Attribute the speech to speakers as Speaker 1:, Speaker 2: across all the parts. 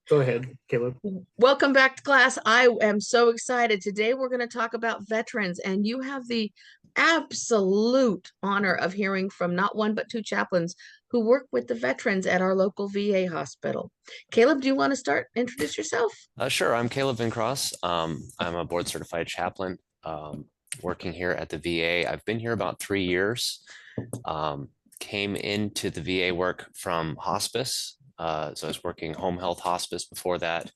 Speaker 1: Go ahead, Caleb.
Speaker 2: Welcome back to class. I am so excited. Today we're going to talk about veterans, and you have the absolute honor of hearing from not one but two chaplains who work with the veterans at our local VA hospital. Caleb, do you want to start? Introduce yourself.
Speaker 3: Sure. I'm Caleb Vincross. I'm a board certified chaplain working here at the VA. I've been here about 3 years. Came into the VA work from hospice. So I was working home health hospice before that,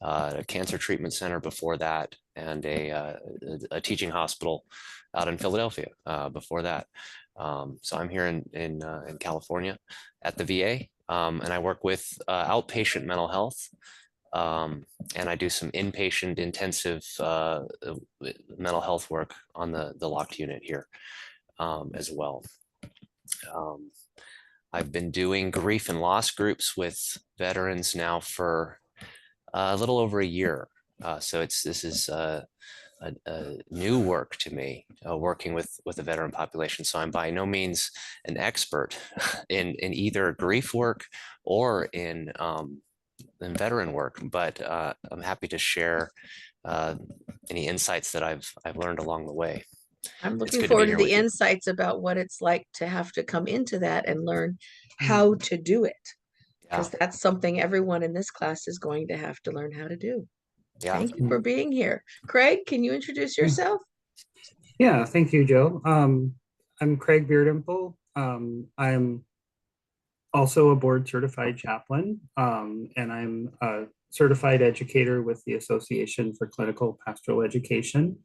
Speaker 3: a cancer treatment center before that, and a teaching hospital out in Philadelphia before that. So I'm here in California at the VA, and I work with outpatient mental health. And I do some inpatient intensive mental health work on the locked unit here as well. I've been doing grief and loss groups with veterans now for a little over a year. So this is a new work to me, working with the veteran population. So I'm by no means an expert in either grief work or in veteran work, but I'm happy to share any insights that I've learned along the way.
Speaker 2: I'm looking forward to the insights about what it's like to have to come into that and learn how to do it, because that's something everyone in this class is going to have to learn how to do. Thank you for being here. Kraig, can you introduce yourself?
Speaker 1: Yeah, thank you, Joe. I'm Kraig Beardemphl. I'm also a board certified chaplain, and I'm a certified educator with the Association for Clinical Pastoral Education.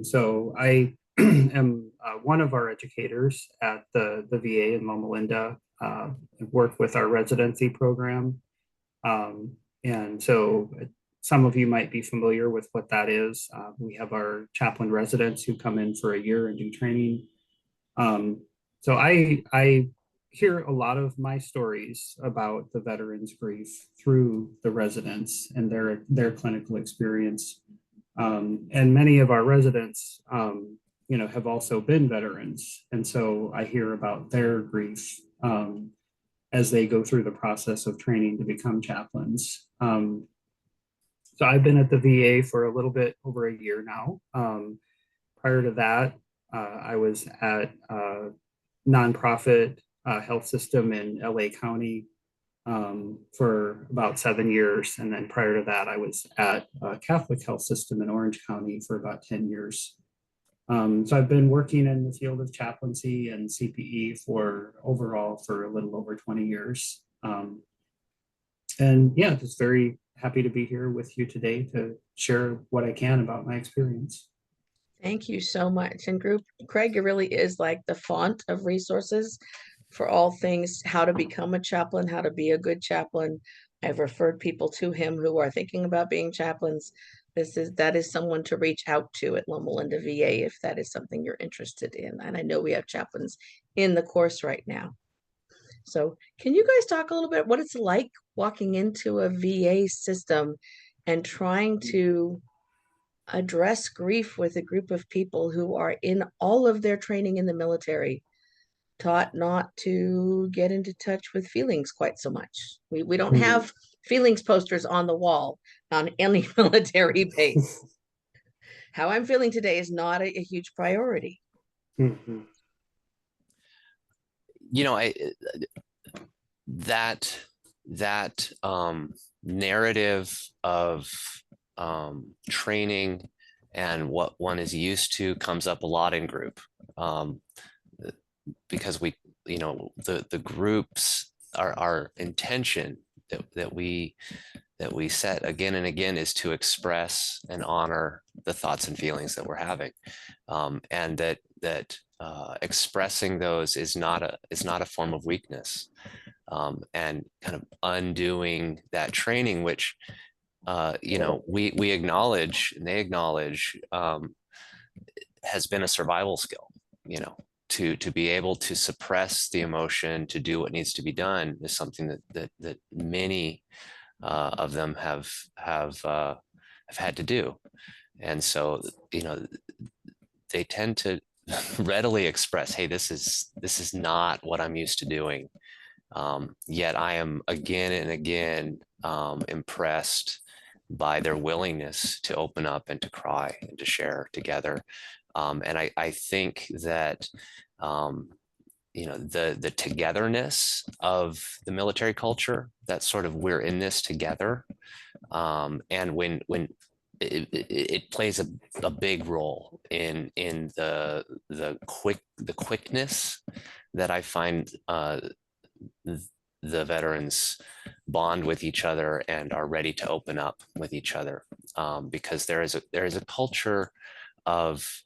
Speaker 1: So I am one of our educators at the VA in Loma Linda. Work with our residency program. And so some of you might be familiar with what that is. We have our chaplain residents who come in for a year and do training. So I hear a lot of my stories about the veterans' grief through the residents and their clinical experience. And many of our residents, have also been veterans. And so I hear about their grief as they go through the process of training to become chaplains. So I've been at the VA for a little bit over a year now. Prior to that, I was at a nonprofit health system in LA County for about 7 years. And then prior to that, I was at a Catholic health system in Orange County for about 10 years. So I've been working in the field of chaplaincy and CPE for a little over 20 years. And yeah, just very happy to be here with you today to share what I can about my experience.
Speaker 2: Thank you so much. And Kraig, it really is like the font of resources for all things how to become a chaplain, how to be a good chaplain. I've referred people to him who are thinking about being chaplains. That is someone to reach out to at Loma Linda VA if that is something you're interested in. And I know we have chaplains in the course right now. So can you guys talk a little bit what it's like walking into a VA system and trying to address grief with a group of people who are in all of their training in the military, taught not to get into touch with feelings quite so much. We don't have feelings posters on the wall on any military base. How I'm feeling today is not a huge priority.
Speaker 3: Mm-hmm. That narrative of training and what one is used to comes up a lot in group, because the groups, our intention that we set again and again is to express and honor the thoughts and feelings that we're having, and that expressing those is not a form of weakness, and kind of undoing that training, which we acknowledge and they acknowledge has been a survival skill. To be able to suppress the emotion, to do what needs to be done, is something that many of them have had to do. And so they tend to readily express, hey, this is not what I'm used to doing, Yet I am again and again impressed by their willingness to open up and to cry and to share together. And I think that, the togetherness of the military culture, that sort of we're in this together. And when it plays a big role in the quickness that I find the veterans bond with each other and are ready to open up with each other, because there is a culture of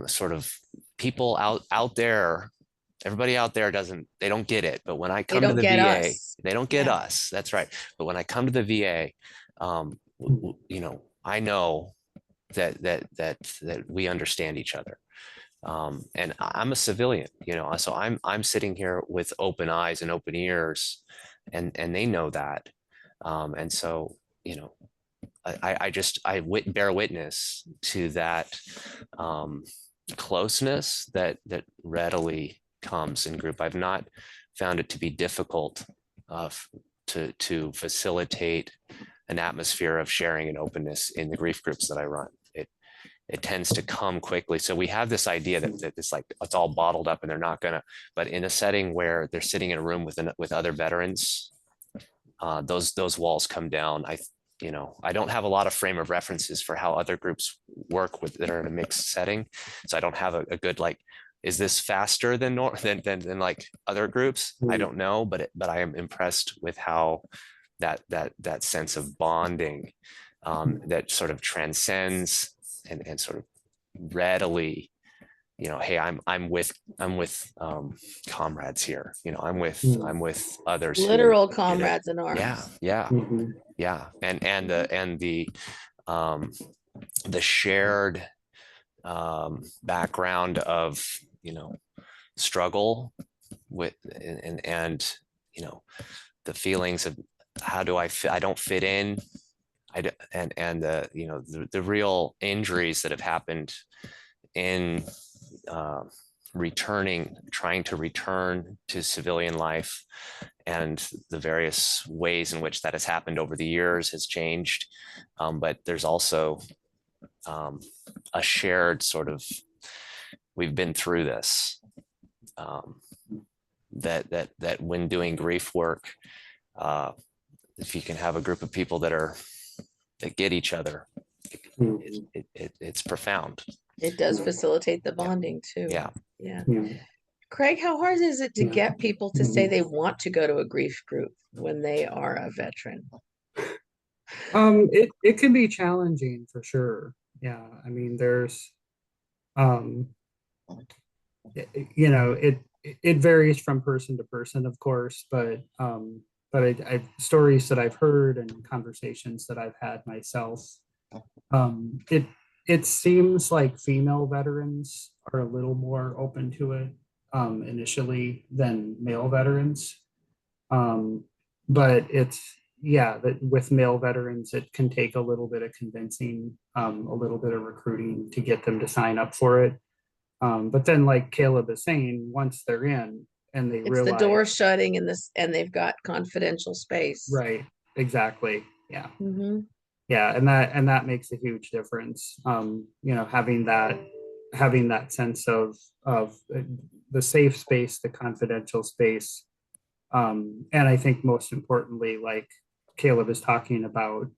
Speaker 3: sort of people out there. Everybody out there they don't get it, but when I
Speaker 2: They
Speaker 3: come to
Speaker 2: don't
Speaker 3: the
Speaker 2: get
Speaker 3: VA,
Speaker 2: us.
Speaker 3: they don't get
Speaker 2: Yeah.
Speaker 3: us. That's right. But when I come to the VA, I know that we understand each other. And I'm a civilian, so I'm sitting here with open eyes and open ears, and they know that. And so, I bear witness to that closeness that readily comes in group. I've not found it to be difficult to facilitate an atmosphere of sharing and openness in the grief groups that I run. It tends to come quickly. So we have this idea that it's like it's all bottled up and they're not gonna, but in a setting where they're sitting in a room with other veterans, those walls come down. I don't have a lot of frame of references for how other groups work that are in a mixed setting. So I don't have a good, like, is this faster than like other groups? I don't know, but I am impressed with how that sense of bonding that sort of transcends and sort of readily, hey, I'm with comrades here. I'm with others.
Speaker 2: Literal comrades in arms.
Speaker 3: Yeah. And the shared background of struggle with and the feelings of how do I fit? I don't fit in. And the real injuries that have happened in trying to return to civilian life, and the various ways in which that has happened over the years has changed. But there's also a shared sort of, we've been through this, that when doing grief work, if you can have a group of people that get each other, it's profound.
Speaker 2: It does facilitate the bonding too.
Speaker 3: Yeah.
Speaker 2: Kraig, how hard is it to get people to say they want to go to a grief group when they are a veteran?
Speaker 1: It can be challenging for sure. Yeah. I mean, there's it varies from person to person, of course, but stories that I've heard and conversations that I've had myself, it seems like female veterans are a little more open to it initially than male veterans. But that with male veterans, it can take a little bit of convincing, a little bit of recruiting to get them to sign up for it. But then, like Caleb is saying, once they're in and they realize
Speaker 2: the door shutting and they've got confidential space.
Speaker 1: Right. Exactly. Yeah.
Speaker 2: Mm-hmm.
Speaker 1: Yeah. And that makes a huge difference. Having that sense of the safe space, the confidential space. And I think most importantly, like Caleb is talking about,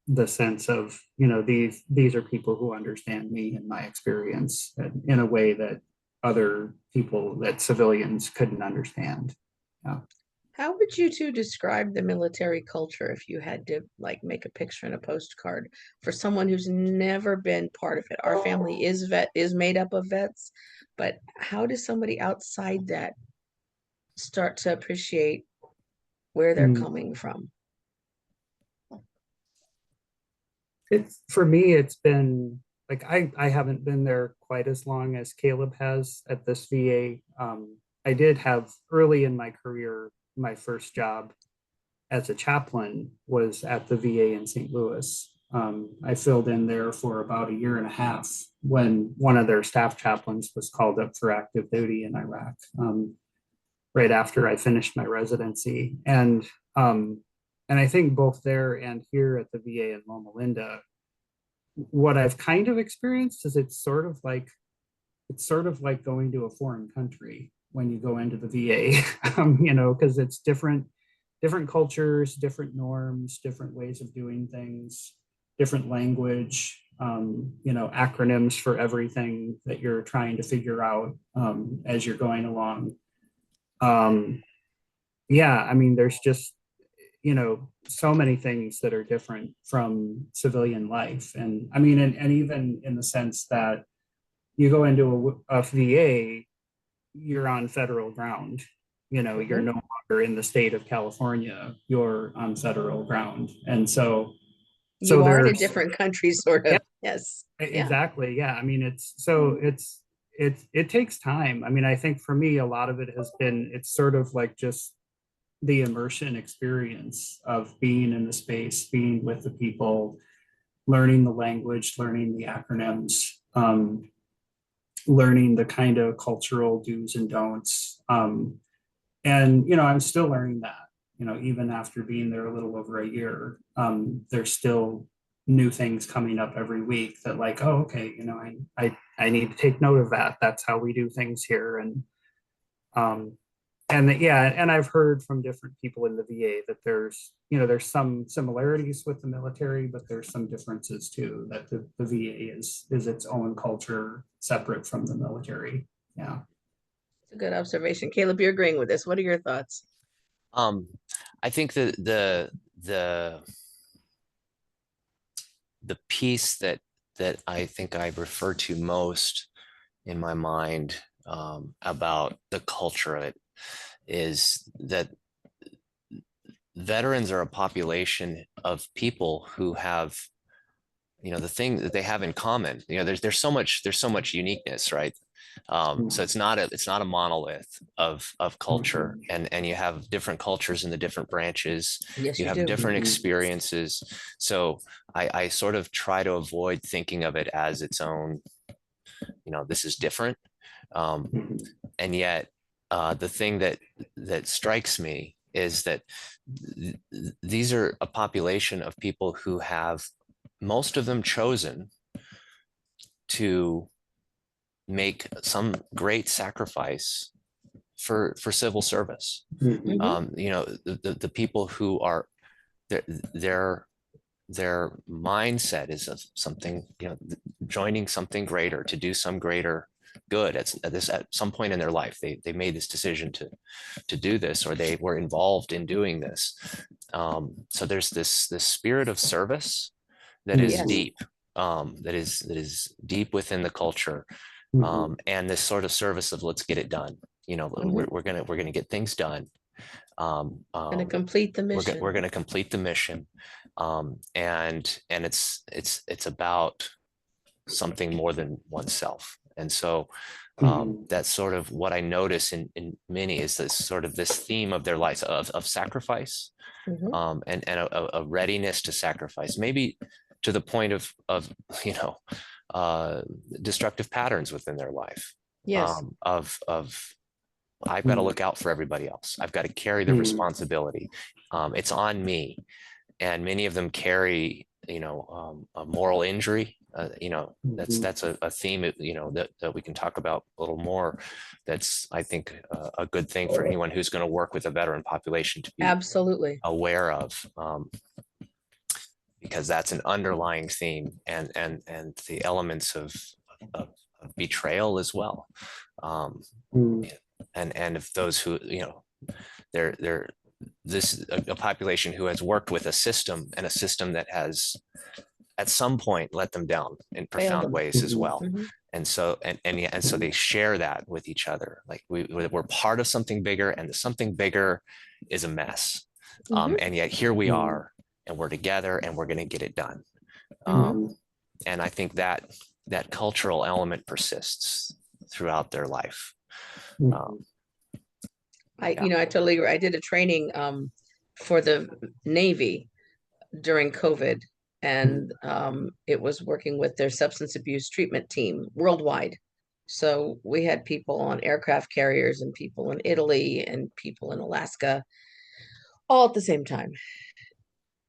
Speaker 1: the sense of, these are people who understand me and my experience in a way that other people, that civilians couldn't understand. Yeah.
Speaker 2: How would you two describe the military culture if you had to make a picture in a postcard for someone who's never been part of it? Our family is made up of vets, but how does somebody outside that start to appreciate where they're coming from?
Speaker 1: For me, it's been like, I haven't been there quite as long as Caleb has at this VA. I did have early in my career, my first job as a chaplain was at the VA in St. Louis. I filled in there for about a year and a half when one of their staff chaplains was called up for active duty in Iraq. right after I finished my residency. And I think both there and here at the VA in Loma Linda, what I've kind of experienced is it's sort of like going to a foreign country when you go into the VA, because it's different cultures, different norms, different ways of doing things, different language, acronyms for everything that you're trying to figure out as you're going along. Yeah, I mean, there's just, so many things that are different from civilian life. And I mean, and even in the sense that you go into a VA, you're on federal ground. You're no longer in the state of California, you're on federal ground. And so
Speaker 2: You are in a
Speaker 1: there's
Speaker 2: different country, sort
Speaker 1: yeah,
Speaker 2: of. Yes. Yeah.
Speaker 1: exactly. Yeah. I mean, it takes time. I mean, I think for me, a lot of it has been, it's sort of like just the immersion experience of being in the space, being with the people, learning the language, learning the acronyms, learning the kind of cultural do's and don'ts. And I'm still learning that. Even after being there a little over a year, there's still new things coming up every week that, like, oh, okay, I need to take note of that. That's how we do things here. Um, and I've heard from different people in the VA that there's some similarities with the military, but there's some differences too, that the VA is its own culture separate from the military. Yeah.
Speaker 2: It's a good observation. Caleb, you're agreeing with this. What are your thoughts?
Speaker 3: I think the piece that I think I refer to most in my mind about the culture of it is that veterans are a population of people who have, the thing that they have in common. There's so much uniqueness, right? So it's not a monolith of culture, and you have different cultures in the different branches.
Speaker 2: Yes,
Speaker 3: You
Speaker 2: you
Speaker 3: have
Speaker 2: do.
Speaker 3: different experiences. So I sort of try to avoid thinking of it as its own, this is different. And yet the thing that strikes me is that these are a population of people who have, most of them, chosen to make some great sacrifice for civil service. The people who are their mindset is of something, joining something greater, to do some greater good at some point in their life. They made this decision to do this, or they were involved in doing this. So there's this spirit of service that is
Speaker 2: Yes.
Speaker 3: deep, that is deep within the culture, and this sort of service of, let's get it done. We're gonna get things done.
Speaker 2: Going to complete the mission.
Speaker 3: We're gonna complete the mission, and it's about something more than oneself. And so that's sort of what I notice in many, is this theme of their lives of sacrifice, and a readiness to sacrifice, maybe to the point of destructive patterns within their life.
Speaker 2: Yes.
Speaker 3: Of I've got to look out for everybody else. I've got to carry the responsibility. It's on me. And many of them carry, a moral injury. That's a theme, that we can talk about a little more. That's, I think, a good thing for anyone who's going to work with a veteran population to be
Speaker 2: absolutely
Speaker 3: aware of, because that's an underlying theme, and the elements of betrayal as well. And if those who, they're a population who has worked with a system, and a system that has at some point let them down in profound ways as well. And so so they share that with each other. Like we're part of something bigger, and the something bigger is a mess. And yet here we are, and we're together, and we're going to get it done. And I think that cultural element persists throughout their life.
Speaker 2: I totally agree. I did a training for the Navy during COVID, and it was working with their substance abuse treatment team worldwide. So we had people on aircraft carriers and people in Italy and people in Alaska all at the same time.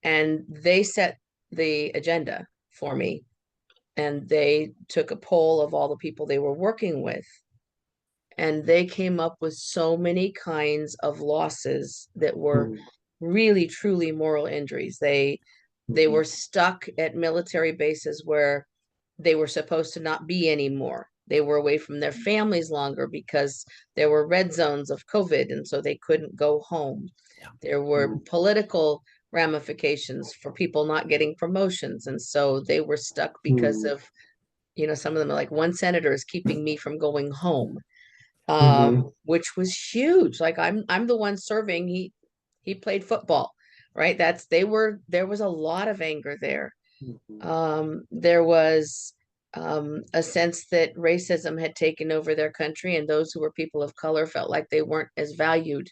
Speaker 2: And they set the agenda for me. And they took a poll of all the people they were working with. And they came up with so many kinds of losses that were really, truly moral injuries. They were stuck at military bases where they were supposed to not be anymore. They were away from their families longer because there were red zones of COVID, and so they couldn't go home.
Speaker 3: Yeah.
Speaker 2: There were political ramifications for people not getting promotions, and so they were stuck because of, some of them are like, one senator is keeping me from going home, which was huge. Like I'm the one serving. He played football, right? There was a lot of anger there. There was a sense that racism had taken over their country, and those who were people of color felt like they weren't as valued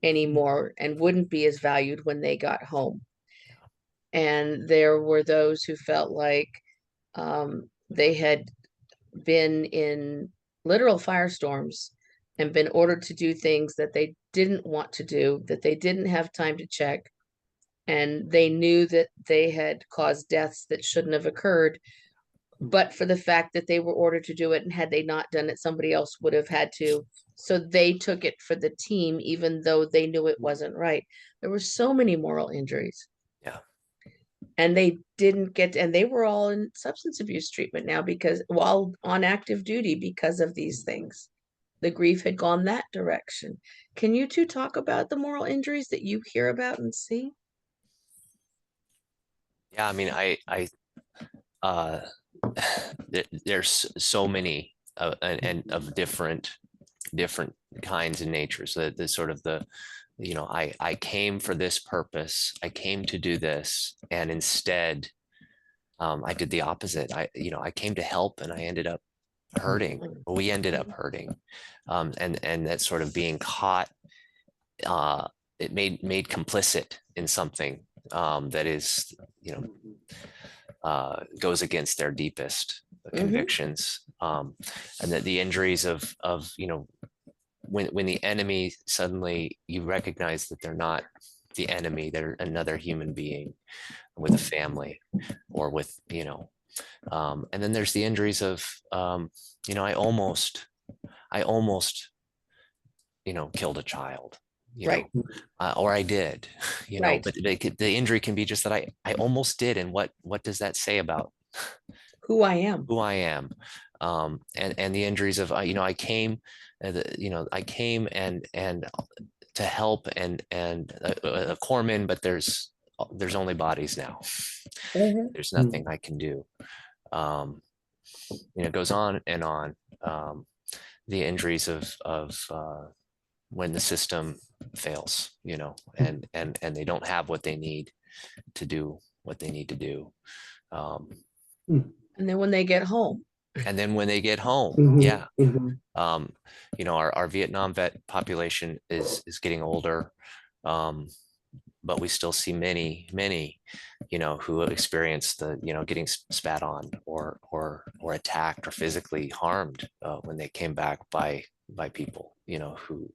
Speaker 2: anymore and wouldn't be as valued when they got home. And there were those who felt like they had been in literal firestorms and been ordered to do things that they didn't want to do, that they didn't have time to check. And they knew that they had caused deaths that shouldn't have occurred, but for the fact that they were ordered to do it, and had they not done it, somebody else would have had to. So they took it for the team, even though they knew it wasn't right. There were so many moral injuries.
Speaker 3: Yeah.
Speaker 2: And they didn't get, and they were all in substance abuse treatment now because while on active duty because of these things. The grief had gone that direction. Can you two talk about the moral injuries that you hear about and see?
Speaker 3: Yeah, I mean, uh, there's so many and of different kinds and natures. The sort of I came for this purpose. I came to do this, and instead, I did the opposite. I came to help, and I ended up hurting. We ended up hurting, and that sort of being caught. It made complicit in something that is, goes against their deepest convictions, and that the injuries of when the enemy, suddenly you recognize that they're not the enemy, they're another human being with a family, or with and then there's the injuries of I almost killed a child,
Speaker 2: Right.
Speaker 3: Or I did,
Speaker 2: Right.
Speaker 3: but the injury can be just that I almost did. And what does that say about
Speaker 2: Who I am?
Speaker 3: who I am? And the injuries of, I came, I came and to help and a corpsman, but there's only bodies now. There's nothing I can do. It goes on and on. The injuries of when the system fails, and they don't have what they need to do what they need to do.
Speaker 2: And then when they get home.
Speaker 3: And then when they get home, yeah. Our Vietnam vet population is getting older, but we still see many, who have experienced the, getting spat on or attacked or physically harmed when they came back by people, who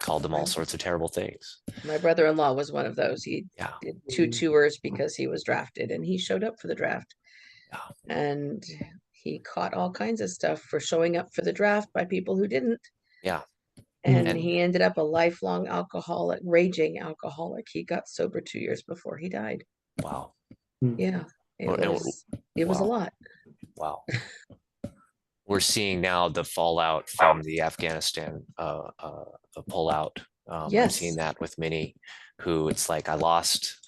Speaker 3: called them all sorts of terrible things.
Speaker 2: My brother-in-law was one of those. He did 2 tours because he was drafted, and he showed up for the draft. And he caught all kinds of stuff for showing up for the draft by people who didn't. And he ended up a lifelong alcoholic, raging alcoholic. He got sober 2 years before he died.
Speaker 3: Wow.
Speaker 2: Yeah. It was a lot.
Speaker 3: Wow. We're seeing now the fallout from the Afghanistan pullout. I'm seeing that with many who it's like, I lost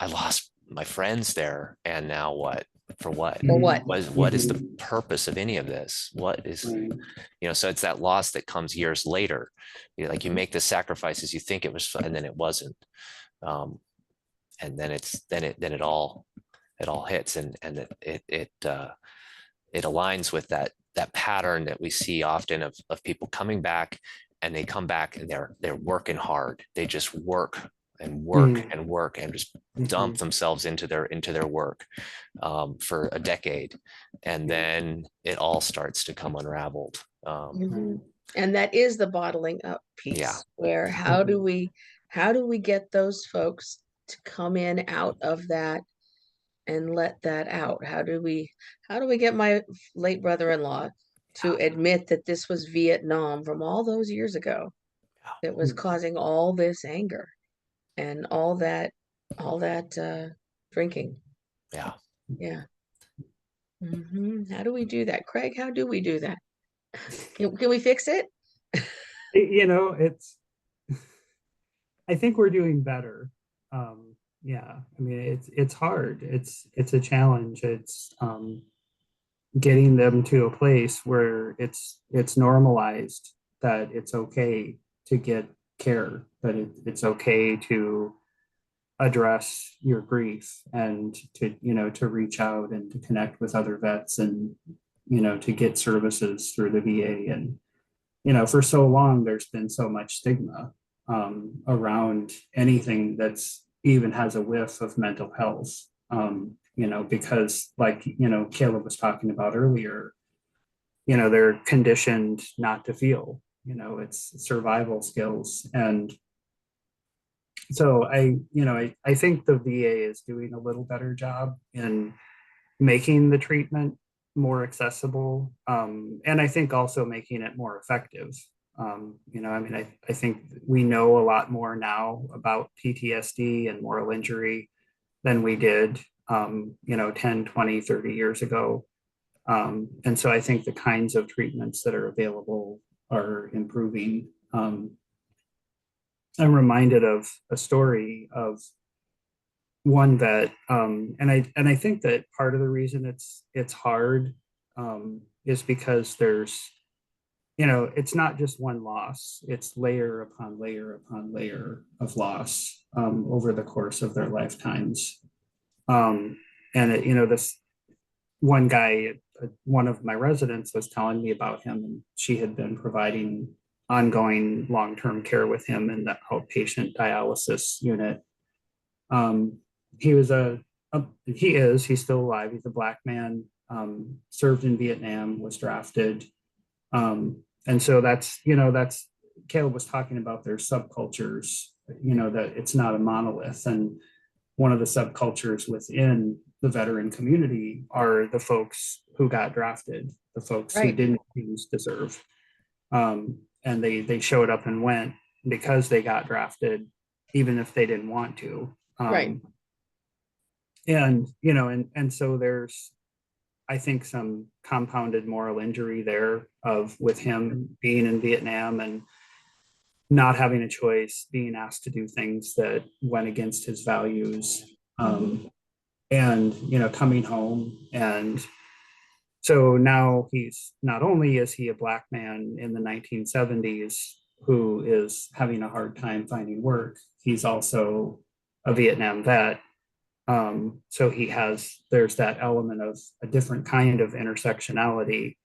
Speaker 3: my friends there, and now what? For what?
Speaker 2: For what?
Speaker 3: What is the purpose of any of this? What is, so it's that loss that comes years later. Like you make the sacrifices, you think it was fun, and then it wasn't. And then it all hits, and it aligns with that pattern that we see often of people coming back, and they come back and they're working hard. They just work and work
Speaker 1: Mm.
Speaker 3: and work and just dump
Speaker 1: Mhm.
Speaker 3: themselves into their work for a decade, and then it all starts to come unraveled.
Speaker 2: Mhm. And that is the bottling up
Speaker 3: Yeah.
Speaker 2: piece, where how do we get those folks to come in out of that and let that out? How do we get my late brother-in-law to admit that this was Vietnam from all those years ago that was causing all this anger and all that drinking?
Speaker 3: Yeah.
Speaker 2: Yeah. How do we do that? Craig, how do we do that? Can we fix it?
Speaker 1: You know, I think we're doing better. Yeah, I mean, it's hard. It's a challenge. It's getting them to a place where it's normalized that it's okay to get care, that it's okay to address your grief and to, to reach out and to connect with other vets and, to get services through the VA. And, for so long, there's been so much stigma around anything that's even has a whiff of mental health. Because like, Caleb was talking about earlier, they're conditioned not to feel, it's survival skills. And so I think the VA is doing a little better job in making the treatment more accessible. And I think also making it more effective. I mean, I think we know a lot more now about PTSD and moral injury than we did, 10, 20, 30 years ago. And so I think the kinds of treatments that are available are improving. I'm reminded of a story of one vet, and I think that part of the reason it's hard is because there's, it's not just one loss; it's layer upon layer upon layer of loss over the course of their lifetimes. Um, and this one guy, one of my residents was telling me about him, and she had been providing ongoing long-term care with him in the outpatient dialysis unit. Um, he was he's still alive. He's a Black man, served in Vietnam, was drafted. And so that's Caleb was talking about their subcultures, that it's not a monolith. And one of the subcultures within the veteran community are the folks who got drafted, the folks who
Speaker 2: Right.
Speaker 1: didn't choose to serve. And they showed up and went because they got drafted, even if they didn't want to.
Speaker 2: Right.
Speaker 1: And so there's, I think, some compounded moral injury there of with him being in Vietnam and not having a choice, being asked to do things that went against his values, and coming home. And so now he's not only is he a Black man in the 1970s who is having a hard time finding work, he's also a Vietnam vet. So there's that element of a different kind of intersectionality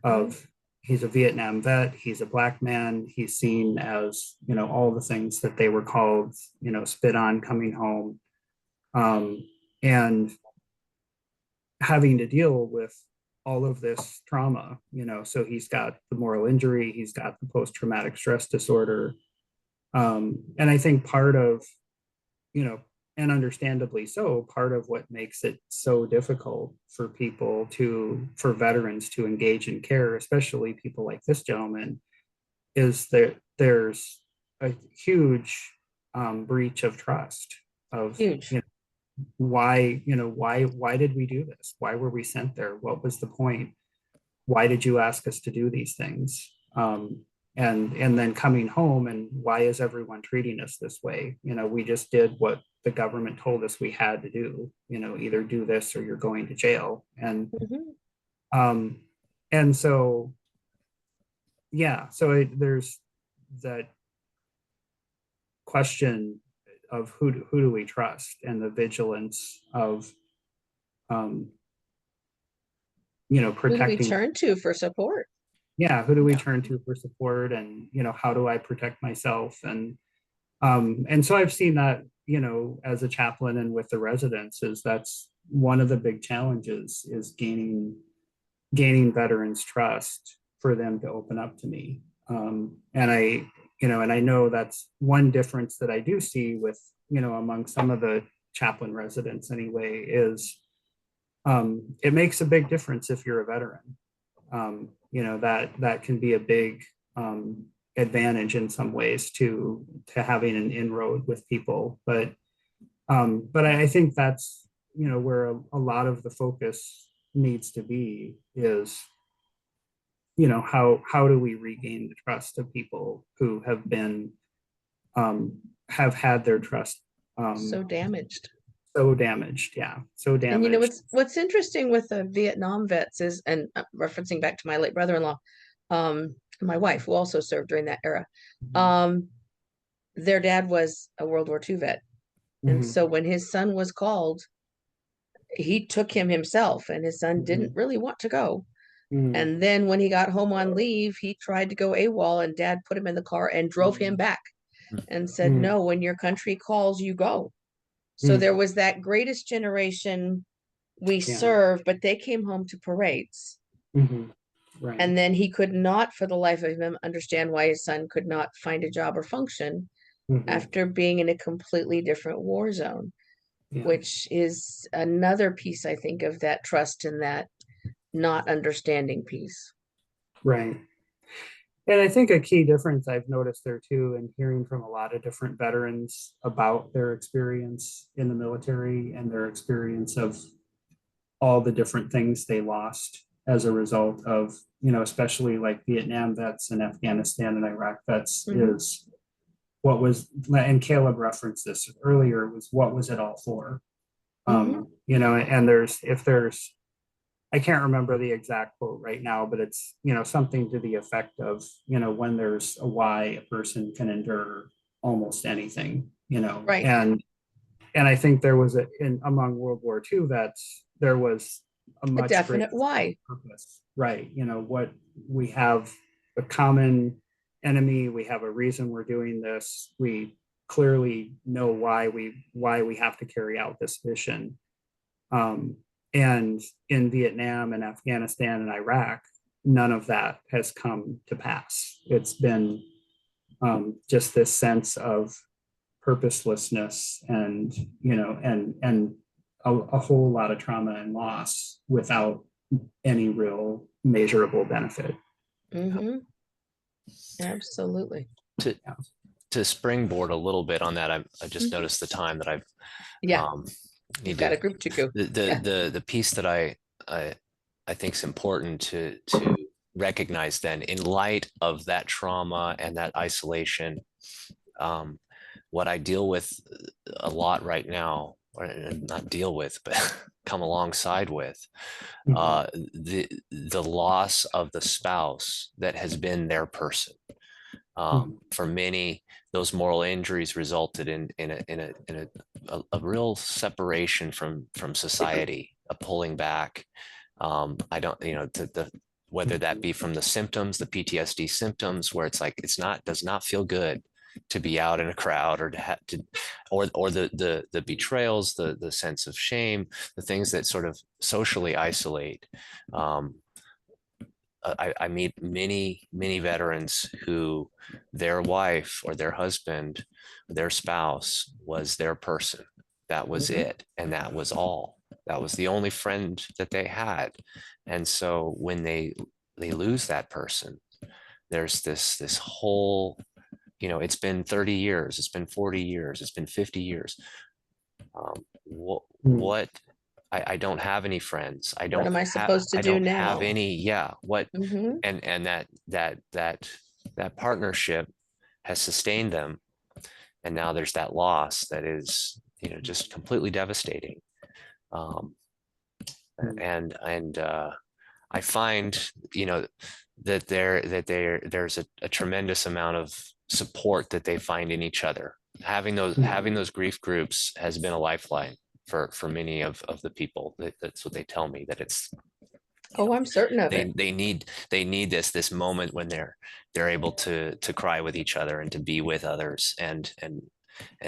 Speaker 1: of he's a Vietnam vet, he's a Black man, he's seen as, all the things that they were called, spit on coming home, and having to deal with all of this trauma, so he's got the moral injury, he's got the post-traumatic stress disorder. And I think part of, and understandably so, part of what makes it so difficult for for veterans to engage in care, especially people like this gentleman, is that there's a huge breach of trust of,
Speaker 2: Huge.
Speaker 1: why did we do this? Why were we sent there? What was the point? Why did you ask us to do these things? And then coming home, and why is everyone treating us this way? We just did what the government told us we had to do, either do this or you're going to jail. And so there's that question of who do we trust, and the vigilance of
Speaker 2: Who do we
Speaker 1: protecting.
Speaker 2: turn to for support?
Speaker 1: Yeah, who do we turn to for support, and how do I protect myself? And And so I've seen that, as a chaplain and with the residents, is that's one of the big challenges is gaining veterans' trust for them to open up to me. And I know that's one difference that I do see with, among some of the chaplain residents anyway, is it makes a big difference if you're a veteran. That can be a big advantage in some ways to having an inroad with people. But I think that's, where a lot of the focus needs to be is, how do we regain the trust of people who have had their trust
Speaker 2: So damaged.
Speaker 1: so damaged. Yeah. So
Speaker 2: And
Speaker 1: damaged.
Speaker 2: what's interesting with the Vietnam vets is, and referencing back to my late brother-in-law, my wife, who also served during that era,
Speaker 1: Mhm.
Speaker 2: their dad was a World War II vet. And
Speaker 1: Mhm.
Speaker 2: so when his son was called, he took him himself, and his son didn't
Speaker 1: Mhm.
Speaker 2: really want to go.
Speaker 1: Mhm.
Speaker 2: And then when he got home on leave, he tried to go AWOL, and dad put him in the car and drove him back and said,
Speaker 1: Mhm.
Speaker 2: no, when your country calls, you go. So there
Speaker 1: Mhm.
Speaker 2: was that greatest generation we
Speaker 1: Yeah.
Speaker 2: served, but they came home to parades.
Speaker 1: Mhm. Right.
Speaker 2: And then he could not, for the life of him, understand why his son could not find a job or function
Speaker 1: Mhm.
Speaker 2: after being in a completely different war zone,
Speaker 1: Yeah.
Speaker 2: which is another piece, I think, of that trust and that not understanding piece.
Speaker 1: Right. And I think a key difference I've noticed there too, and hearing from a lot of different veterans about their experience in the military and their experience of all the different things they lost as a result of, especially like Vietnam vets and Afghanistan and Iraq vets,
Speaker 2: Mhm.
Speaker 1: is what was, and Caleb referenced this earlier, was what was it all for?
Speaker 2: Mhm.
Speaker 1: And I can't remember the exact quote right now, but it's, something to the effect of, when there's a why, a person can endure almost anything,
Speaker 2: Right.
Speaker 1: and I think there was among World War II vets, there was a
Speaker 2: A
Speaker 1: much greater
Speaker 2: definite why.
Speaker 1: purpose, right? What we have a common enemy, we have a reason we're doing this. We clearly know why we have to carry out this mission. Um, and in Vietnam and Afghanistan and Iraq, none of that has come to pass. It's been just this sense of purposelessness and a whole lot of trauma and loss without any real measurable benefit.
Speaker 2: Mm-hmm. Absolutely.
Speaker 3: To
Speaker 1: Yeah.
Speaker 3: to springboard a little bit on that, I just
Speaker 2: Mhm.
Speaker 3: noticed the time that I've
Speaker 2: Yeah,
Speaker 3: need
Speaker 2: you've got
Speaker 3: to
Speaker 2: a group to go.
Speaker 3: the
Speaker 2: Yeah.
Speaker 3: the piece that I I think is important to recognize then in light of that trauma and that isolation. Um, what I deal with a lot right now, or not deal with, but come alongside with,
Speaker 1: Mhm.
Speaker 3: the loss of the spouse that has been their person.
Speaker 1: Mhm.
Speaker 3: For many, those moral injuries resulted in a real separation from society, a pulling back. I don't, whether that be from the symptoms, the PTSD symptoms, where it's like does not feel good to be out in a crowd, or to have to, or the betrayals, the sense of shame, the things that sort of socially isolate. Um, I meet many veterans who their wife or their husband, their spouse was their person. That was
Speaker 2: Mhm.
Speaker 3: it. And that was all. That was the only friend that they had. And so when they lose that person, there's this whole, it's been 30 years, it's been 40 years, it's been 50 years.
Speaker 1: Mhm.
Speaker 3: What I don't have any friends.
Speaker 2: What am I supposed to
Speaker 3: I
Speaker 2: do
Speaker 3: don't have
Speaker 2: now?
Speaker 3: any, yeah, what,
Speaker 2: Mm-hmm.
Speaker 3: and that partnership has sustained them. And now there's that loss that is, just completely devastating. Um,
Speaker 1: Mhm.
Speaker 3: and I find, there's a tremendous amount of support that they find in each other. Having those grief groups has been a lifeline for many of the people. That's what they tell me, that
Speaker 2: Oh, I'm certain of it.
Speaker 3: They need this moment when they're able to cry with each other and to be with others and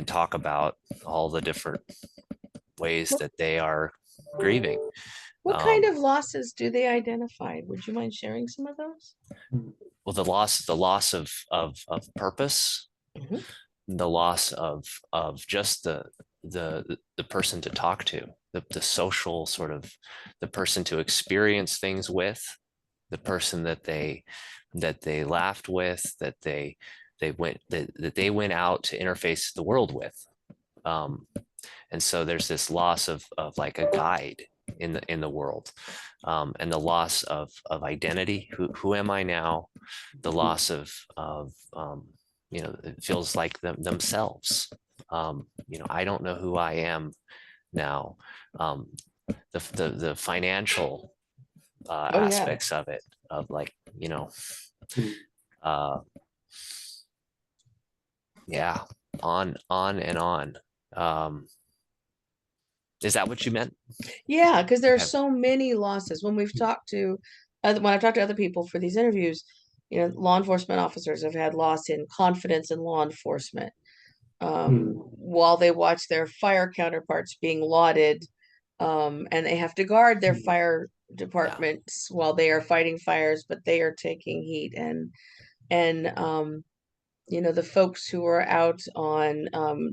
Speaker 3: talk about all the different ways
Speaker 2: What,
Speaker 3: that they are grieving.
Speaker 2: what kind of losses do they identify? Would you mind sharing some of those?
Speaker 3: Well, the loss of purpose,
Speaker 2: Mhm.
Speaker 3: the loss of just the person to talk to, the social sort of, the person to experience things with, the person that they laughed with, that they went out to interface the world with. And so there's this loss of like a guide in the world, and the loss of identity. Who am I now? The loss of it feels like themselves. I don't know who I am now. Um, the financial
Speaker 2: Oh, yeah.
Speaker 3: aspects of it, of like, uh, yeah, on and on. Is that what you meant?
Speaker 2: Yeah, because there are
Speaker 3: Okay.
Speaker 2: so many losses. When I've talked to other people for these interviews, law enforcement officers have had loss in confidence in law enforcement, while they watch their fire counterparts being lauded, and they have to guard their fire
Speaker 3: Yeah.
Speaker 2: departments while they are fighting fires, but they are taking heat. And the folks who are out on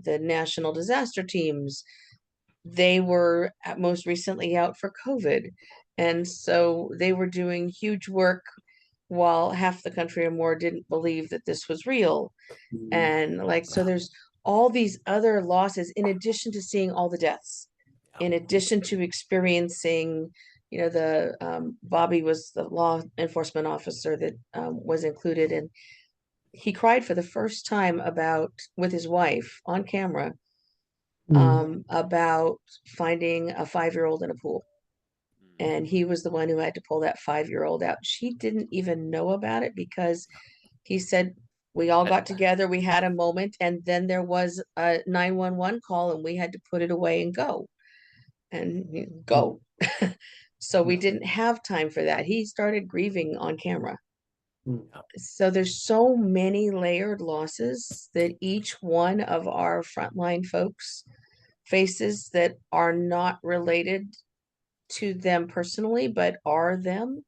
Speaker 2: the national disaster teams, they were most recently out for COVID. And so they were doing huge work while half the country or more didn't believe that this was real. And like, so there's all these other losses in addition to seeing all the deaths, in addition to experiencing, the Bobby was the law enforcement officer that was included, and he cried for the first time about with his wife on camera about finding a 5-year-old in a pool. And he was the one who had to pull that 5-year-old out. She didn't even know about it because he said, we all got together, we had a moment, and then there was a 911 call, and we had to put it away and go. And go. So we didn't have time for that. He started grieving on camera. So there's so many layered losses that each one of our frontline folks faces that are not related to them personally, but are them.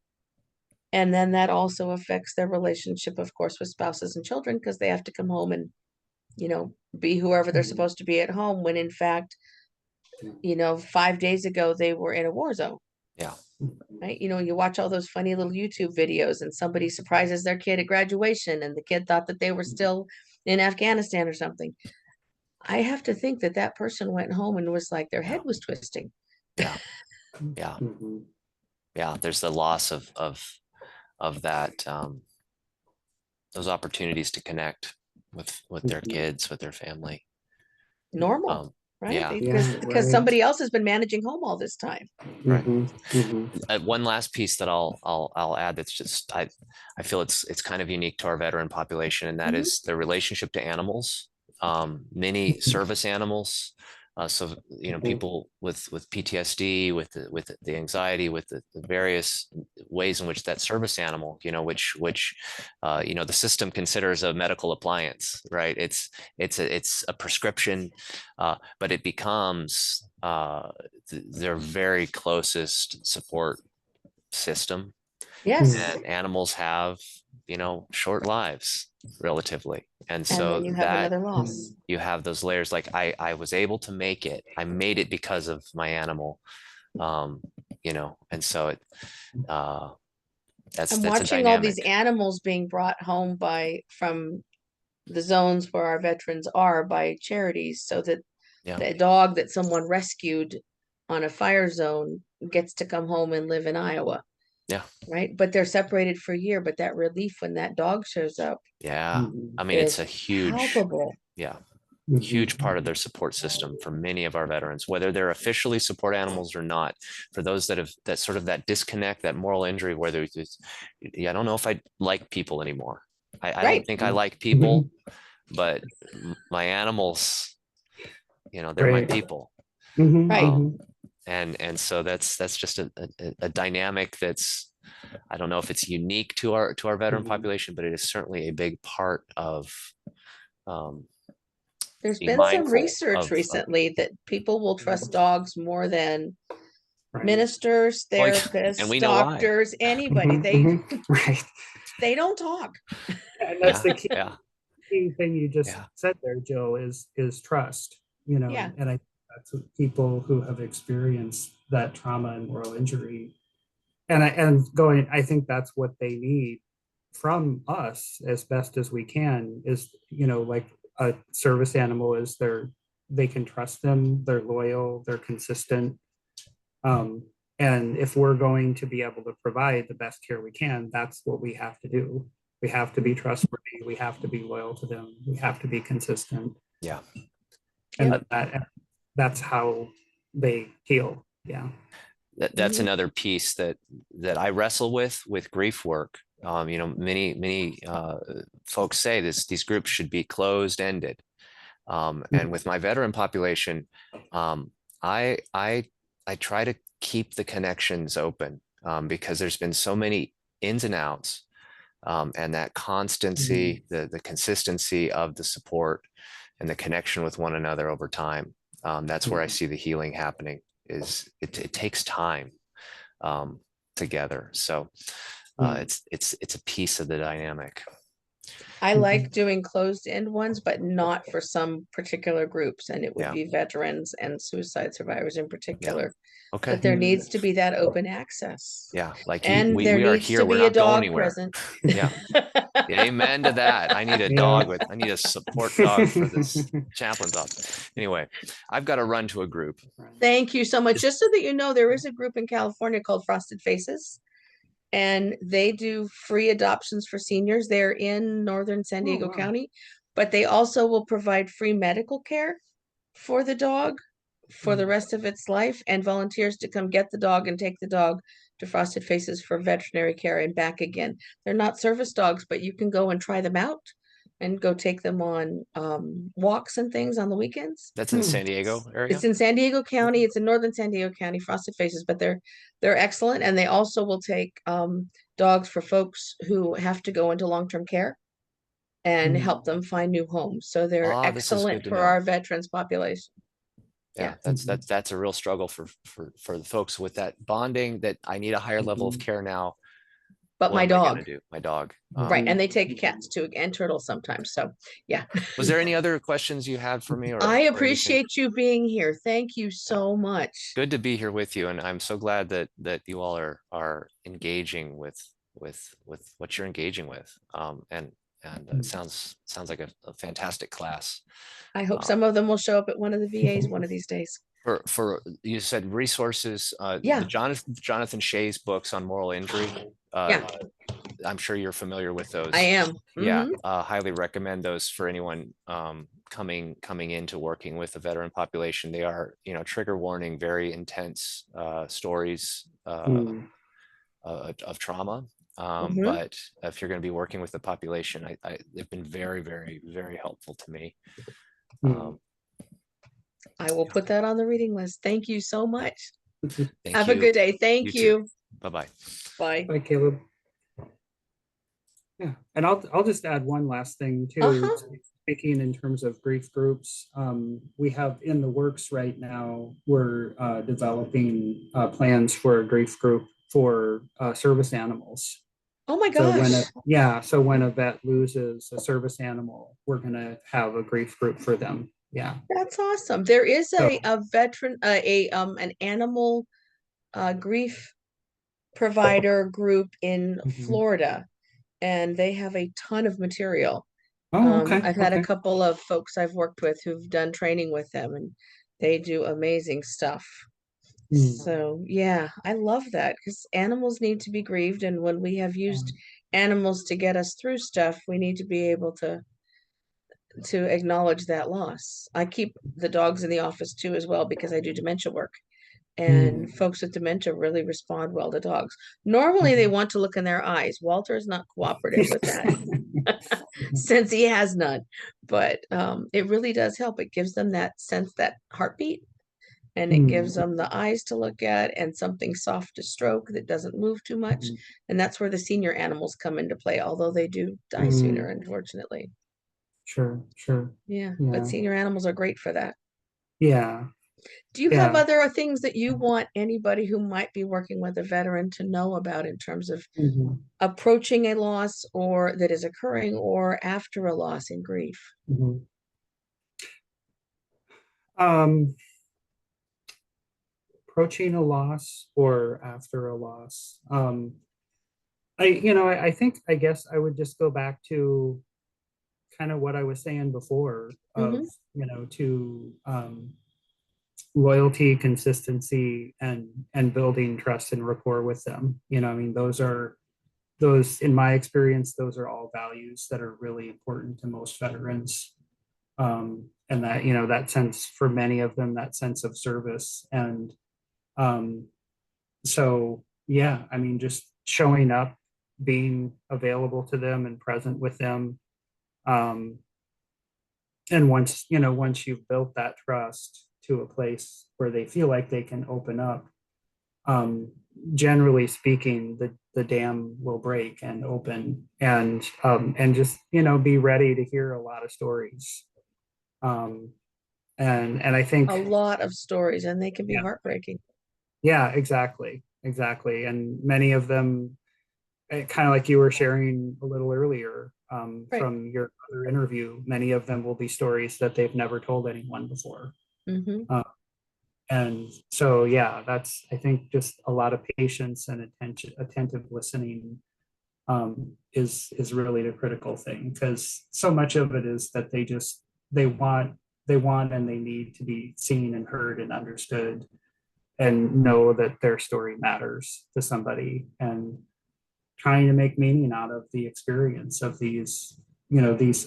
Speaker 2: And then that also affects their relationship, of course, with spouses and children, because they have to come home and, be whoever they're supposed to be at home, when in fact, 5 days ago they were in a war zone.
Speaker 3: Yeah.
Speaker 2: Right? You watch all those funny little YouTube videos, and somebody surprises their kid at graduation, and the kid thought that they were still in Afghanistan or something. I have to think that that person went home and was like, their head was twisting.
Speaker 3: Yeah. Yeah. Yeah. There's the loss of that, those opportunities to connect with their kids, with their family.
Speaker 2: Normal, right?
Speaker 3: Yeah.
Speaker 2: Because somebody else has been managing home all this time.
Speaker 3: Right. One last piece that I'll add, that's just, I feel it's kind of unique to our veteran population, and that is the relationship to animals. Many service animals, so people with PTSD, with the anxiety, with the various ways in which that service animal, which the system considers a medical appliance, right? It's a prescription, but it becomes their very closest support system.
Speaker 2: Yes.
Speaker 3: And animals have short lives relatively, and
Speaker 2: And
Speaker 3: so
Speaker 2: then you have
Speaker 3: that
Speaker 2: another loss.
Speaker 3: you have those layers. Like I was able to make it. I made it because of my animal, and so that's
Speaker 2: I'm
Speaker 3: a
Speaker 2: watching all these
Speaker 3: dynamic.
Speaker 2: animals being brought home from the zones where our veterans are, by charities, so that
Speaker 3: Yeah.
Speaker 2: the dog that someone rescued on a fire zone gets to come home and live in Iowa.
Speaker 3: Yeah.
Speaker 2: Right. But they're separated for a year. But that relief when that dog shows up.
Speaker 3: Yeah. I mean, it's a huge,
Speaker 2: palpable.
Speaker 3: Yeah. Huge part of their support system for many of our veterans, whether they're officially support animals or not. For those that have that sort of that disconnect, that moral injury, where there's I don't know if I like people anymore. I don't think I like people, but my animals, they're my people.
Speaker 2: Right.
Speaker 3: And so that's just a dynamic that's, I don't know if it's unique to our veteran population, but it is certainly a big part of
Speaker 2: There's
Speaker 3: being
Speaker 2: been some
Speaker 3: mindful
Speaker 2: research
Speaker 3: of
Speaker 2: recently that people will trust dogs more than
Speaker 1: Right.
Speaker 2: ministers,
Speaker 3: Well, and
Speaker 2: therapists,
Speaker 3: we know why.
Speaker 2: doctors, anybody.
Speaker 1: Right.
Speaker 2: They don't talk.
Speaker 1: And that's
Speaker 3: Yeah,
Speaker 1: the key
Speaker 3: yeah,
Speaker 1: thing you just
Speaker 3: yeah.
Speaker 1: said there, Jill, is trust, you know,
Speaker 2: Yeah.
Speaker 1: and I think that's what people who have experienced that trauma and moral injury, I think that's what they need from us as best as we can is, you know, like a service animal is they can trust them, they're loyal, they're consistent. And if we're going to be able to provide the best care we can, that's what we have to do. We have to be trustworthy. We have to be loyal to them. We have to be consistent.
Speaker 3: Yeah.
Speaker 1: And that's how they heal. Yeah.
Speaker 3: That's another piece that I wrestle with grief work. You know, many folks say these groups should be closed ended. And with my veteran population, I try to keep the connections open because there's been so many ins and outs, and that constancy, the consistency of the support and the connection with one another over time. That's where I see the healing happening. It takes time together. So it's a piece of the dynamic.
Speaker 2: I like doing closed end ones, but not for some particular groups. And it would be veterans and suicide survivors in particular.
Speaker 3: Okay.
Speaker 2: But there needs to be that open access.
Speaker 3: Yeah. Like
Speaker 2: and
Speaker 3: we
Speaker 2: there
Speaker 3: are
Speaker 2: needs
Speaker 3: here.
Speaker 2: to
Speaker 3: We're
Speaker 2: be a
Speaker 3: not going
Speaker 2: dog
Speaker 3: anywhere.
Speaker 2: present.
Speaker 3: Yeah. Amen to that. I need a dog I need a support dog for this chaplain's office. Anyway, I've got to run to a group.
Speaker 2: Thank you so much. Just so that you know, there is a group in California called Frosted Faces, and they do free adoptions for seniors. They're in northern San Diego County, but they also will provide free medical care for the dog for the rest of its life, and volunteers to come get the dog and take the dog to Frosted Faces for veterinary care and back again. They're not service dogs, but you can go and try them out and go take them on walks and things on the weekends.
Speaker 3: That's in San Diego area?
Speaker 2: It's in San Diego County. It's in northern San Diego County, Frosted Faces, but they're excellent. And they also will take dogs for folks who have to go into long-term care and help them find new homes. So they're excellent for our veterans population.
Speaker 3: Yeah, that's a real struggle for the folks with that bonding, that I need a higher level of care now.
Speaker 2: But my dog,
Speaker 3: my dog,
Speaker 2: right? And they take cats too, and turtles sometimes. So yeah.
Speaker 3: Was there any other questions you had for me?
Speaker 2: I appreciate you being here. Thank you so much.
Speaker 3: Good to be here with you, and I'm so glad that you all are engaging with what you're engaging with. And it sounds like a fantastic class.
Speaker 2: I hope some of them will show up at one of the VAs one of these days.
Speaker 3: For you said resources, the Jonathan Shea's books on moral injury. I'm sure you're familiar with those.
Speaker 2: I am.
Speaker 3: Yeah, highly recommend those for anyone coming into working with the veteran population. They are, you know, trigger warning, very intense stories of trauma. But if you're going to be working with the population, they've been very, very, very helpful to me.
Speaker 2: I will put that on the reading list. Thank you so much. Have
Speaker 3: a
Speaker 2: good day. Thank you.
Speaker 3: Bye-bye.
Speaker 2: Bye.
Speaker 1: Bye, Caleb. Yeah, and I'll just add one last thing too. Speaking in terms of grief groups, we have in the works right now, we're developing plans for a grief group for service animals.
Speaker 2: Oh my gosh.
Speaker 1: So when a vet loses a service animal, we're going to have a grief group for them. Yeah.
Speaker 2: That's awesome. There is a veteran, an animal grief provider group in Florida, and they have a ton of material. I've had a couple of folks I've worked with who've done training with them, and they do amazing stuff. So yeah, I love that, because animals need to be grieved, and when we have used animals to get us through stuff, we need to be able to acknowledge that loss. I keep the dogs in the office too as well, because I do dementia work, and folks with dementia really respond well to dogs. Normally they want to look in their eyes. Walter is not cooperative with that since he has none, but it really does help. It gives them that sense, that heartbeat, and it gives them the eyes to look at and something soft to stroke that doesn't move too much. And that's where the senior animals come into play, although they do die sooner, unfortunately.
Speaker 1: Sure, sure.
Speaker 2: Yeah,
Speaker 1: Yeah.
Speaker 2: but senior animals are great for that.
Speaker 1: Yeah.
Speaker 2: Do you have
Speaker 1: Yeah.
Speaker 2: other things that you want anybody who might be working with a veteran to know about in terms of approaching a loss or that is occurring or after a loss in grief?
Speaker 1: Approaching a loss or after a loss. I think, I guess I would just go back to kind of what I was saying before of, to loyalty, consistency, and building trust and rapport with them. I mean, those, in my experience, those are all values that are really important to most veterans. And that, that sense for many of them, that sense of service. And so, yeah, I mean, just showing up, being available to them and present with them. And once you've built that trust to a place where they feel like they can open up, generally speaking, the dam will break and open, and just be ready to hear a lot of stories. And I think
Speaker 2: a lot of stories, and they can be heartbreaking.
Speaker 1: Yeah, exactly. And many of them, kind of like you were sharing a little earlier, from your other interview, many of them will be stories that they've never told anyone before. And so, yeah, that's, I think, just a lot of patience and attentive listening is really the critical thing, because so much of it is that they want and they need to be seen and heard and understood, and know that their story matters to somebody, and trying to make meaning out of the experience of these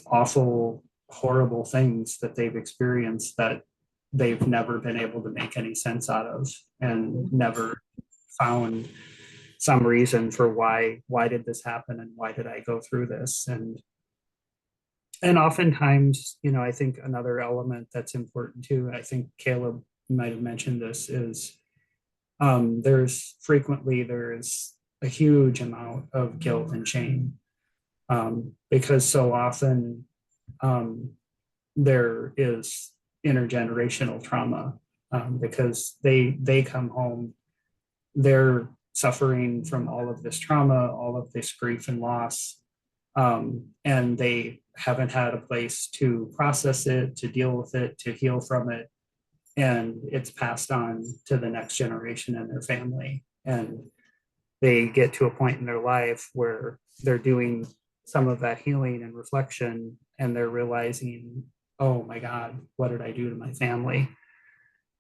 Speaker 1: awful, horrible things that they've experienced, that they've never been able to make any sense out of, and never found some reason for why did this happen, and why did I go through this. And oftentimes, I think another element that's important too, I think Caleb might have mentioned this, is there's a huge amount of guilt and shame, because so often there is intergenerational trauma, because they come home, they're suffering from all of this trauma, all of this grief and loss, and they haven't had a place to process it, to deal with it, to heal from it, and it's passed on to the next generation and their family. And they get to a point in their life where they're doing some of that healing and reflection, and they're realizing, oh my God, what did I do to my family?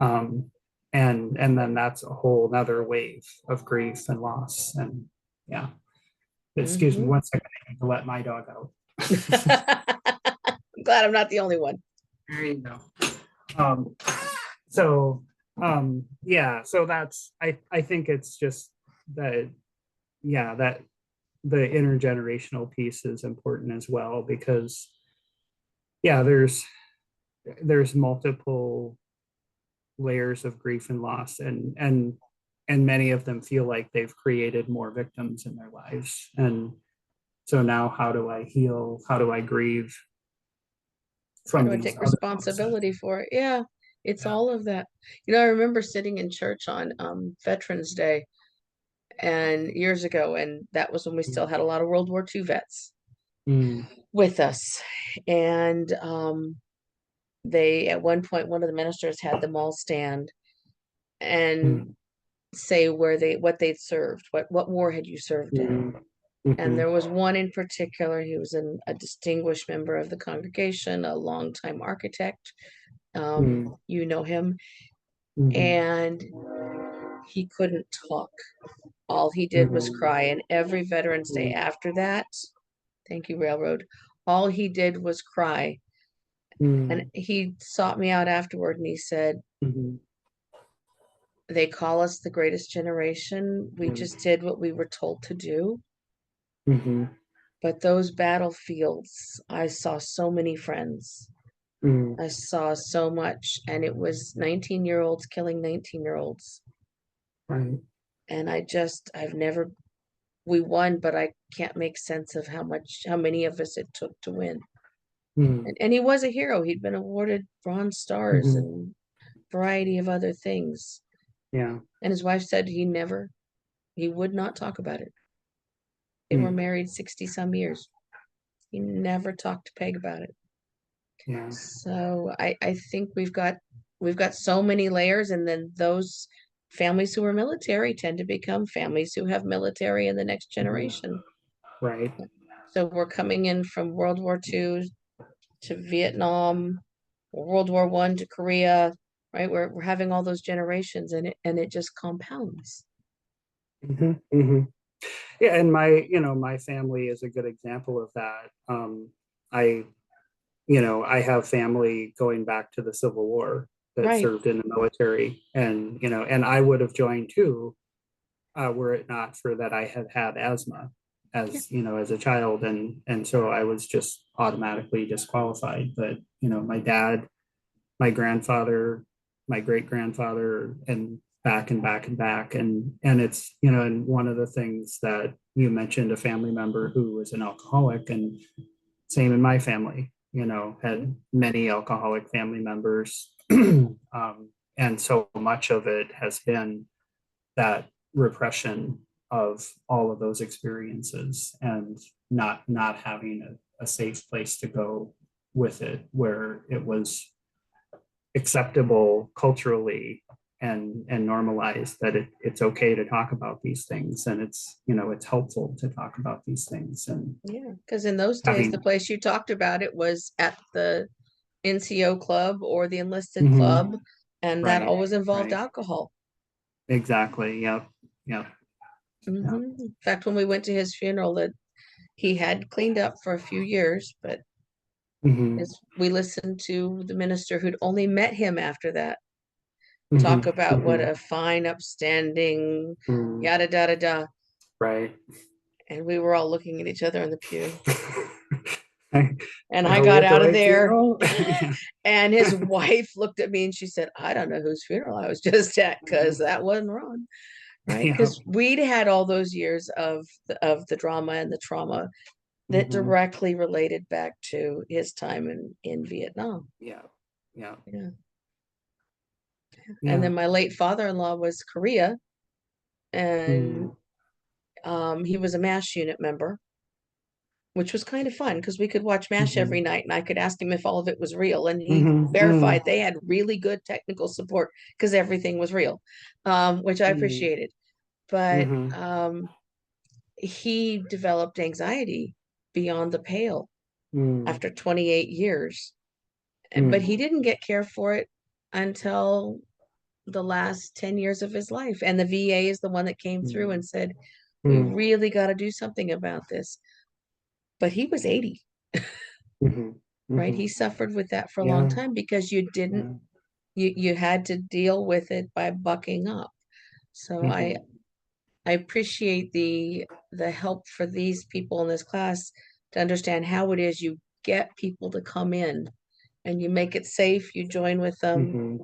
Speaker 1: And then that's a whole nother wave of grief and loss. And yeah, excuse me 1 second, I need to let my dog out.
Speaker 2: I'm glad I'm not the only one.
Speaker 1: There you go. So that's, I think it's just that, that the intergenerational piece is important as well, because there's multiple layers of grief and loss, and many of them feel like they've created more victims in their lives. And so now, how do I heal? How do I grieve from
Speaker 2: these take responsibility for it? Yeah, it's all of that. I remember sitting in church on Veterans Day and years ago, and that was when we still had a lot of World War II vets with us. And they, at one point, one of the ministers had them all stand and say what they'd served, what war had you served in. And there was one in particular. He was a distinguished member of the congregation, a longtime architect. You know him. And he couldn't talk. All he did was cry. And every Veterans Day after that, thank you, Railroad, all he did was cry. And he sought me out afterward, and he said, they call us the greatest generation. We just did what we were told to do. But those battlefields, I saw so many friends
Speaker 1: Mm,
Speaker 2: I saw so much, and it was 19-year-olds killing 19-year-olds.
Speaker 1: right.
Speaker 2: And I've never, we won, but I can't make sense of how many of us it took to win.
Speaker 1: Mm,
Speaker 2: And he was a hero. He'd been awarded Bronze Stars
Speaker 1: mhm,
Speaker 2: and variety of other things.
Speaker 1: yeah.
Speaker 2: And his wife said he would not talk about it. They were
Speaker 1: Mm,
Speaker 2: married 60 some years. He never talked to Peg about it.
Speaker 1: yeah.
Speaker 2: So I think we've got so many layers, and then those families who are military tend to become families who have military in the next
Speaker 1: Mhm,
Speaker 2: generation.
Speaker 1: right.
Speaker 2: So we're coming in from World War II to Vietnam, World War I to Korea, right? We're having all those generations, and it just compounds.
Speaker 1: Mhm, mhm. Yeah, and my family is a good example of that. I, I have family going back to the Civil War that
Speaker 2: Right.
Speaker 1: served in the military, and I would have joined too, were it not for that I had had asthma
Speaker 2: Yeah.
Speaker 1: as a child, and so I was just automatically disqualified. But my dad, my grandfather, my great grandfather, and back and back and back, and it's and one of the things that you mentioned, a family member who was an alcoholic, and same in my family, had many alcoholic family members. And so much of it has been that repression of all of those experiences, and not having a safe place to go with it, where it was acceptable culturally and normalized that it's okay to talk about these things, and it's helpful to talk about these things, and
Speaker 2: Yeah, because in those days, the
Speaker 1: having.
Speaker 2: place you talked about it was at the NCO club or the enlisted
Speaker 1: Mhm,
Speaker 2: club, and that
Speaker 1: right,
Speaker 2: always involved
Speaker 1: right,
Speaker 2: alcohol.
Speaker 1: exactly, yep, yep, yep.
Speaker 2: In fact, when we went to his funeral, that he had cleaned up for a few years, but
Speaker 1: Mhm,
Speaker 2: as we listened to the minister who'd only met him after that talk
Speaker 1: mhm,
Speaker 2: about what
Speaker 1: mhm,
Speaker 2: a fine, upstanding,
Speaker 1: mhm,
Speaker 2: yada da da da,
Speaker 1: right.
Speaker 2: and we were all looking at each other in the pew.
Speaker 1: I-
Speaker 2: And I
Speaker 1: Are we
Speaker 2: got
Speaker 1: at the
Speaker 2: out of
Speaker 1: right
Speaker 2: there,
Speaker 1: funeral? Yeah.
Speaker 2: and his wife looked at me and she said, "I don't know whose funeral I was just at, because that wasn't wrong." Right?
Speaker 1: Yeah.
Speaker 2: Because we'd had all those years of the drama and the trauma that
Speaker 1: Mhm,
Speaker 2: directly related back to his time in Vietnam.
Speaker 1: yeah, yeah,
Speaker 2: Yeah. And
Speaker 1: yeah.
Speaker 2: then my late father-in-law was Korea, and
Speaker 1: Mm,
Speaker 2: he was a MASH unit member, which was kind of fun because we could watch MASH every
Speaker 1: mhm,
Speaker 2: night, and I could ask him if all of it was real, and he
Speaker 1: mhm, mm,
Speaker 2: verified they had really good technical support because everything was real, which I
Speaker 1: mm,
Speaker 2: appreciated. But
Speaker 1: mhm,
Speaker 2: he developed anxiety beyond the pale
Speaker 1: mm,
Speaker 2: after 28 years. But
Speaker 1: mm,
Speaker 2: he didn't get care for it until the last 10 years of his life. And the VA is the one that came through
Speaker 1: mm,
Speaker 2: and said, "We
Speaker 1: mm,
Speaker 2: really got to do something about this." But he was 80,
Speaker 1: mhm,
Speaker 2: right? He
Speaker 1: mhm.
Speaker 2: suffered with that for a long
Speaker 1: Yeah,
Speaker 2: time because you didn't,
Speaker 1: yeah.
Speaker 2: you had to deal with it by bucking up. So I
Speaker 1: Mhm,
Speaker 2: I appreciate the help for these people in this class to understand how it is you get people to come in, and you make it safe, you join with them,
Speaker 1: mhm,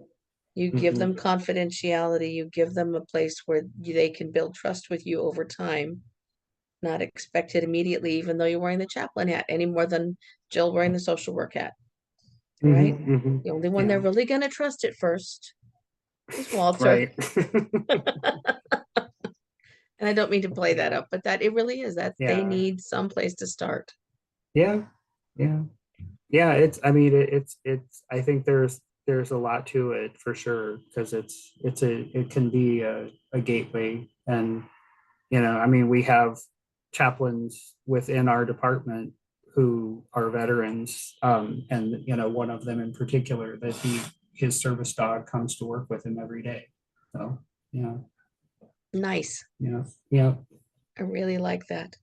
Speaker 2: you give
Speaker 1: mhm,
Speaker 2: them confidentiality, you give them a place where they can build trust with you over time, not expect it immediately, even though you're wearing the chaplain hat any more than Jill wearing the social work hat, right?
Speaker 1: mhm, mhm.
Speaker 2: The only one they're
Speaker 1: Yeah,
Speaker 2: really going to trust at first is Walter.
Speaker 1: right.
Speaker 2: And I don't mean to play that up, but that it really is that they
Speaker 1: Yeah,
Speaker 2: need some place to start.
Speaker 1: yeah, yeah. Yeah, I mean, I think there's a lot to it for sure, because it can be a gateway. And I mean, we have chaplains within our department who are veterans, and one of them in particular, that his service dog comes to work with him every day. So yeah,
Speaker 2: Nice.
Speaker 1: yeah, yeah,
Speaker 2: I really like that.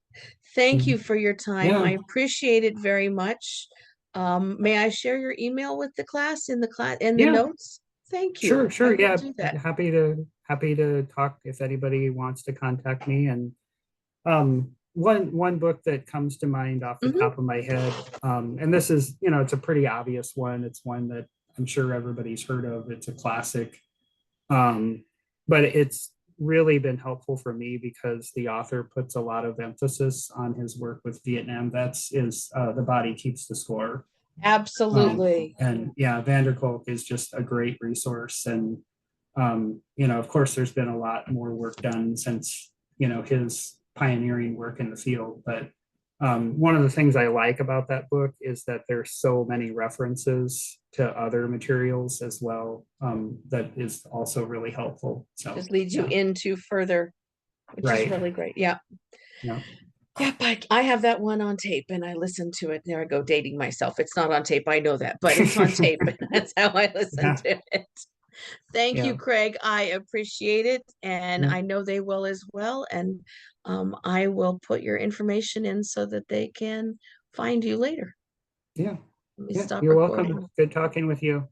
Speaker 2: Thank you for your time. I
Speaker 1: yeah,
Speaker 2: appreciate it very much. May I share your email with the class in the
Speaker 1: yeah.
Speaker 2: notes? Thank
Speaker 1: Sure,
Speaker 2: you. I
Speaker 1: sure.
Speaker 2: will
Speaker 1: Yeah.
Speaker 2: do that.
Speaker 1: Happy to talk if anybody wants to contact me. And one book that comes to mind off the
Speaker 2: Mhm.
Speaker 1: top of my head, and this is, it's a pretty obvious one. It's one that I'm sure everybody's heard of. It's a classic, but it's really been helpful for me because the author puts a lot of emphasis on his work with Vietnam vets. Is The Body Keeps the Score.
Speaker 2: Absolutely.
Speaker 1: And yeah, Vanderkolk is just a great resource. And, of course, there's been a lot more work done since, his pioneering work in the field. But one of the things I like about that book is that there's so many references to other materials as well. That is also really helpful. So
Speaker 2: Just leads you
Speaker 1: yeah.
Speaker 2: into further, which is
Speaker 1: Right.
Speaker 2: really great. Yeah.
Speaker 1: Yeah.
Speaker 2: Yeah, but I have that one on tape and I listen to it. There I go, dating myself. It's not on tape, I know that, but it's on tape. That's how I listen
Speaker 1: Yeah.
Speaker 2: to it. Thank you,
Speaker 1: Yeah.
Speaker 2: Kraig. I appreciate it, and
Speaker 1: Yeah.
Speaker 2: I know they will as well. And I will put your information in so that they can find you later.
Speaker 1: Yeah.
Speaker 2: Let me
Speaker 1: Yeah.
Speaker 2: stop
Speaker 1: You're welcome.
Speaker 2: recording.
Speaker 1: Good talking with you.